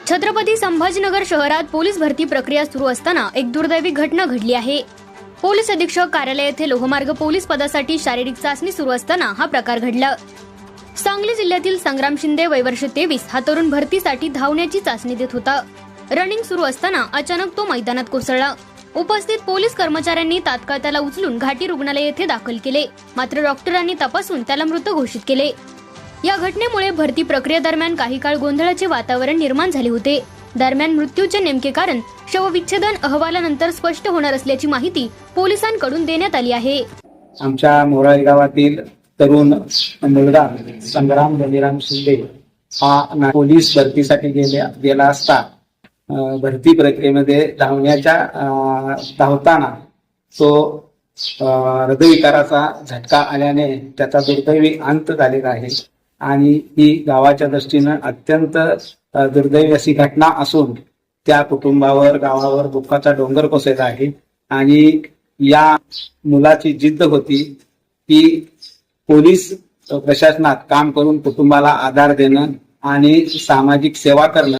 छत्रपती संभाजीनगर शहरात पोलीस भरती प्रक्रिया सुरू असताना एक दुर्दैवी घटना घडली आहे। पोलीस अधीक्षक कार्यालय येथे लोहमार्ग पोलीस पदासाठी शारीरिक चाचणी सुरू असताना हा प्रकार घडला। सांगली जिल्ह्यातील संग्राम शिंदे वय वर्ष 23 हा तरुण भरतीसाठी धावण्याची चाचणी देत होता। रनिंग सुरू असताना अचानक तो मैदानात कोसळला। उपस्थित पोलीस कर्मचाऱ्यांनी तात्काळ त्याला उचलून घाटी रुग्णालय येथे दाखल केले, मात्र डॉक्टरांनी तपासून त्याला मृत घोषित केले। या घटनेमुळे भरती प्रक्रियेदरम्यान काही काळ गोंधळाचे वातावरण निर्माण झाले होते। दरम्यान मृत्यूचे नेमके कारण शवविच्छेदन अहवालानंतर स्पष्ट होणार असल्याची माहिती पोलिसांकडून देण्यात आली आहे। आमच्या मोराळी गावातील तरुण मुलगा संग्राम बलिराम शिंदे हा पोलीस भरतीसाठी गेला असता भरती प्रक्रियेमध्ये धावताना तो हृदयविकाराचा झटका आल्याने त्याचा दुर्दैवी अंत झालेला आहे आणि ही गावाच्या दृष्टीने अत्यंत दुर्दैवी अशी घटना असून त्या कुटुंबावर गावावर दुःखाचा डोंगर कोसळला आहे। आणि या मुलाची जिद्द होती की पोलीस प्रशासनात काम करून कुटुंबाला आधार देणं आणि सामाजिक सेवा करणं।